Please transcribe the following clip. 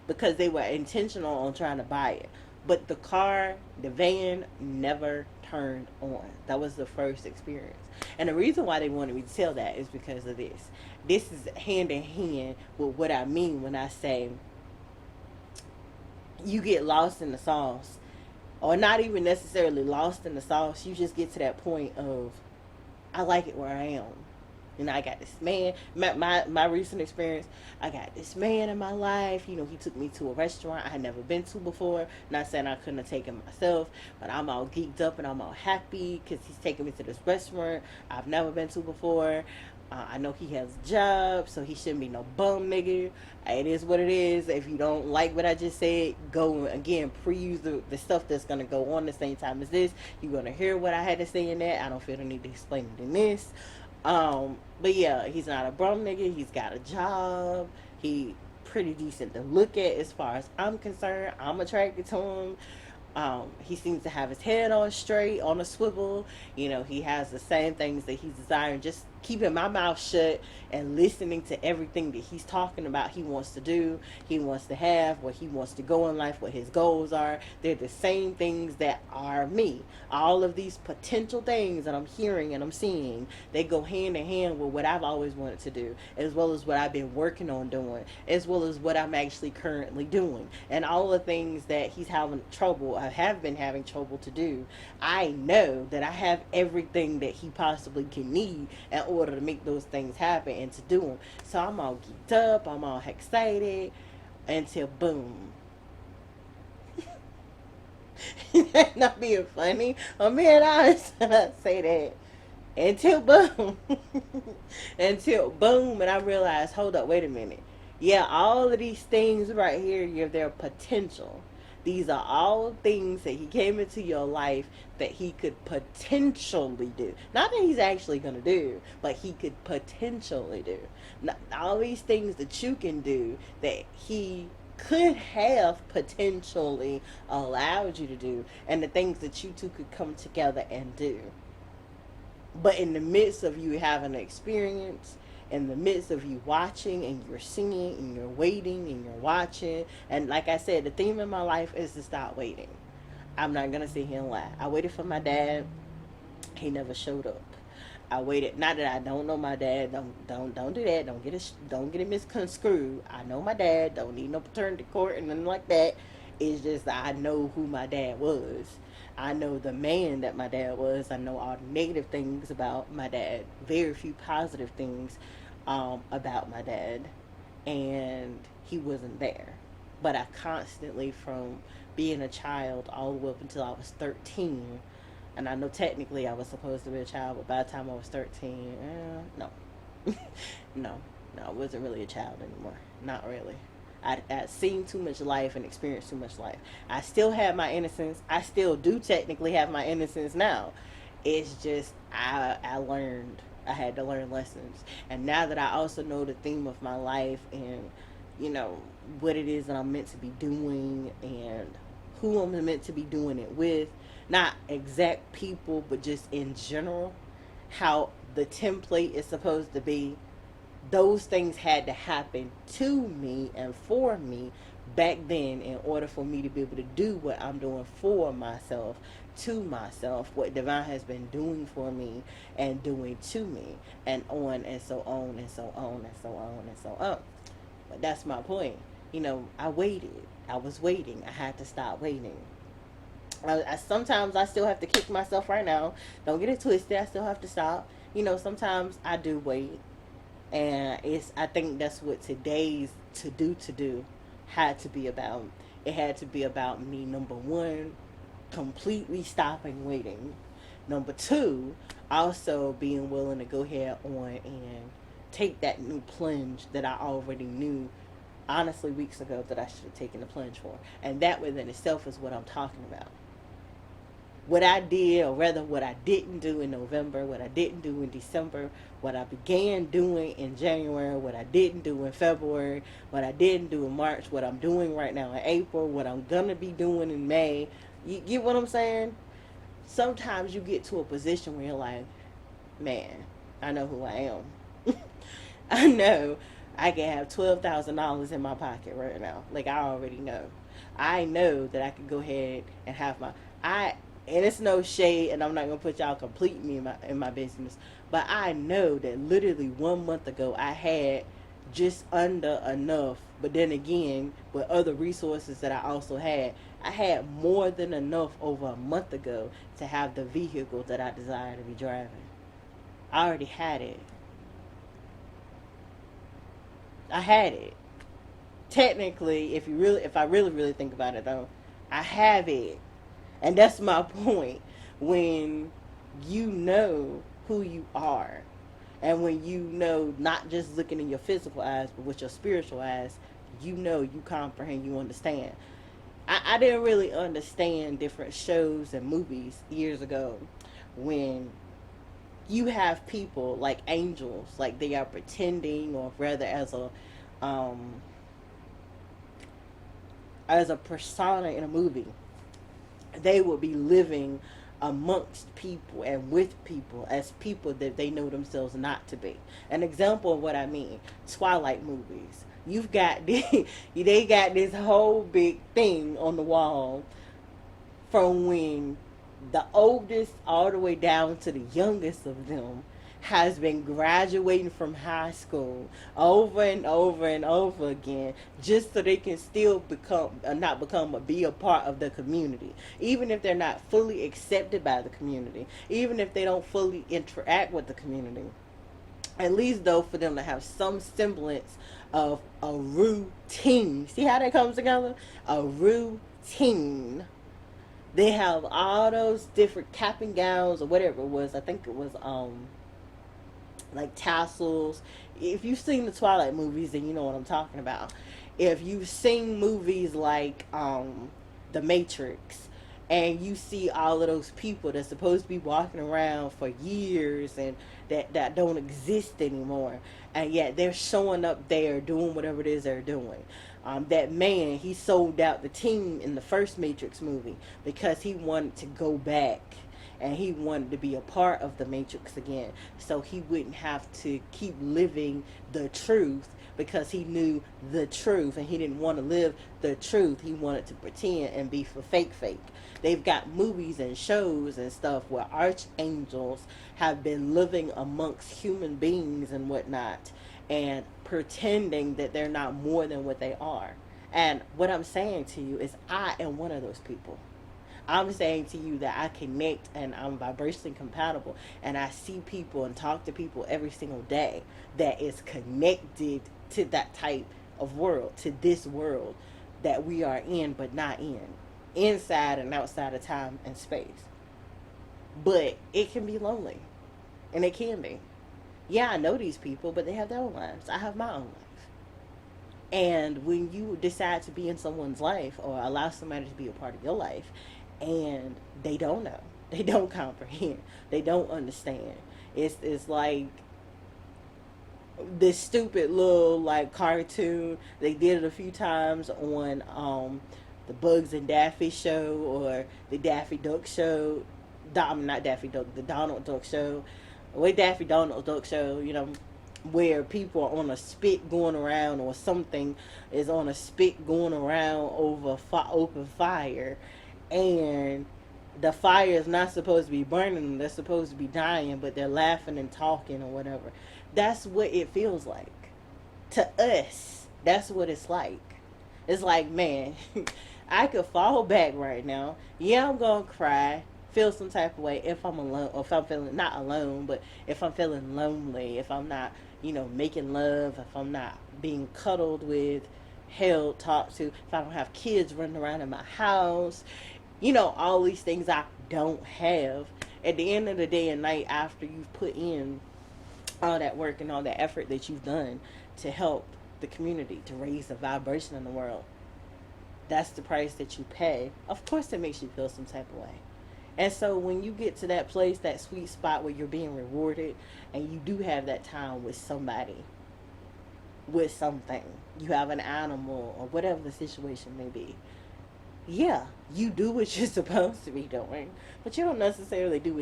because they were intentional on trying to buy it. But the car, the van, never turned on. That was the first experience. And the reason why they wanted me to tell that is because of this. This is hand in hand with what I mean when I say you get lost in the sauce, or not even necessarily lost in the sauce. You just get to that point of, I like it where I am. And I got this man, my recent experience, I got this man in my life. He took me to a restaurant I had never been to before. Not saying I couldn't have taken myself, but I'm all geeked up and I'm all happy because he's taking me to this restaurant I've never been to before. I know he has a job, so he shouldn't be no bum nigga. It is what it is. If you don't like what I just said, go again, pre-use the stuff that's going to go on the same time as this. You're going to hear what I had to say in that. I don't feel the need to explain it in this. But yeah, he's not a bum nigga. He's got a job. He pretty decent to look at as far as I'm concerned. I'm attracted to him. He seems to have his head on straight, on a swivel. He has the same things that he's desiring. Just keeping my mouth shut and listening to everything that he's talking about. He wants to do, he wants to have, where he wants to go in life, what his goals are. They're the same things that are me. All of these potential things that I'm hearing and I'm seeing, they go hand in hand with what I've always wanted to do, as well as what I've been working on doing, as well as what I'm actually currently doing. And all the things that he's having trouble, I have been having trouble to do, I know that I have everything that he possibly can need in order to make those things happen and to do them. So I'm all geeked up, I'm all excited, until boom. Not being funny, I'm being honest when I say that. Until boom. Until boom, and I realized, hold up, wait a minute. Yeah, all of these things right here, you have their potential. These are all things that he came into your life that he could potentially do. Not that he's actually going to do, but he could potentially do. All these things that you can do that he could have potentially allowed you to do, and the things that you two could come together and do. But in the midst of you having an experience, in the midst of you watching and you're singing and you're waiting and you're watching, and like I said, the theme in my life is to stop waiting. I'm not gonna sit here and lie. I waited for my dad. He never showed up. I waited. Not that I don't know my dad. Don't do that. Don't get it misconstrued. I know my dad. Don't need no paternity court and nothing like that. It's just that I know who my dad was. I know the man that my dad was. I know all the negative things about my dad. Very few positive things about my dad. And he wasn't there. But I constantly, from being a child all the way up until I was 13, and I know technically I was supposed to be a child, but by the time I was 13, no. no. No, I wasn't really a child anymore. Not really. I'd seen too much life and experienced too much life. I still have my innocence. I still do technically have my innocence now. It's just I learned. I had to learn lessons. And now that I also know the theme of my life and, you know, what it is that I'm meant to be doing and who I'm meant to be doing it with, not exact people, but just in general, how the template is supposed to be, those things had to happen to me and for me back then in order for me to be able to do what I'm doing for myself, to myself, what Divine has been doing for me and doing to me, and on and so on and so on and so on and so on. But that's my point. I waited. I was waiting. I had to stop waiting. Sometimes I still have to kick myself right now. Don't get it twisted. I still have to stop. Sometimes I do wait, and I think that's what today's to do had to be about. It had to be about me, number one, completely stopping waiting. Number two, also being willing to go ahead on and take that new plunge that I already knew, honestly, weeks ago, that I should have taken the plunge for. And that within itself is what I'm talking about. What I did, or rather what I didn't do in November, what I didn't do in December, what I began doing in January, what I didn't do in February, what I didn't do in March, what I'm doing right now in April, what I'm gonna be doing in May. You get what I'm saying? Sometimes you get to a position where you're like, man, I know who I am. I know I can have $12,000 in my pocket right now. Like I already know. I know that I could go ahead and have my I and it's no shade, and I'm not gonna put y'all completely in my business, but I know that literally 1 month ago I had just under enough. But then again, with other resources that I also had, I had more than enough over a month ago to have the vehicle that I desire to be driving. I already had it. I had it. Technically, if I really think about it though, I have it. And that's my point. When you know who you are, and when you know, not just looking in your physical eyes, but with your spiritual eyes, you know, you comprehend, you understand. I didn't really understand different shows and movies years ago when you have people like angels, like they are pretending, or rather um, as a persona in a movie, they will be living amongst people and with people as people that they know themselves not to be. An example of what I mean: Twilight movies. You've got they got this whole big thing on the wall from when the oldest all the way down to the youngest of them has been graduating from high school over and over and over again, just so they can still become not become but be a part of the community, even if they're not fully accepted by the community, even if they don't fully interact with the community. At least though, for them to have some semblance of a routine. See how that comes together? A routine. They have all those different cap and gowns or whatever it was. I think it was like tassels. If you've seen the Twilight movies, then you know what I'm talking about. If you've seen movies like The Matrix, and you see all of those people that's supposed to be walking around for years and that don't exist anymore, and yet they're showing up there doing whatever it is they're doing. That man, he sold out the team in the first Matrix movie because he wanted to go back and he wanted to be a part of the Matrix again, so he wouldn't have to keep living the truth, because he knew the truth and he didn't want to live the truth. He wanted to pretend and be for fake. They've got movies and shows and stuff where archangels have been living amongst human beings and whatnot, and pretending that they're not more than what they are. And what I'm saying to you is, I am one of those people. I'm saying to you that I connect and I'm vibrationally compatible, and I see people and talk to people every single day that is connected to that type of world, to this world that we are in but not in, inside and outside of time and space. But it can be lonely, and it can be. Yeah, I know these people, but they have their own lives. I have my own life. And when you decide to be in someone's life or allow somebody to be a part of your life, and they don't know, they don't comprehend, they don't understand, it's like this stupid little like cartoon. They did it a few times on the Bugs and Daffy show, or the Daffy Duck show. Not Daffy Duck, the Donald Duck show. With Daffy Donald Duck show, you know, where people are on a spit going around, or something is on a spit going around over open fire, and the fire is not supposed to be burning them, they're supposed to be dying, but they're laughing and talking or whatever. That's what it feels like to us. That's what it's like. It's like, man, I could fall back right now. Yeah, I'm gonna cry, feel some type of way if I'm alone, or if I'm feeling not alone, but if I'm feeling lonely, if I'm not, making love, if I'm not being cuddled with, held, talked to, if I don't have kids running around in my house, all these things I don't have. At the end of the day and night, after you've put in all that work and all that effort that you've done to help the community, to raise the vibration in the world, that's the price that you pay. Of course it makes you feel some type of way. And so when you get to that place, that sweet spot where you're being rewarded, and you do have that time with somebody, with something, you have an animal or whatever the situation may be, yeah, you do what you're supposed to be doing, but you don't necessarily do what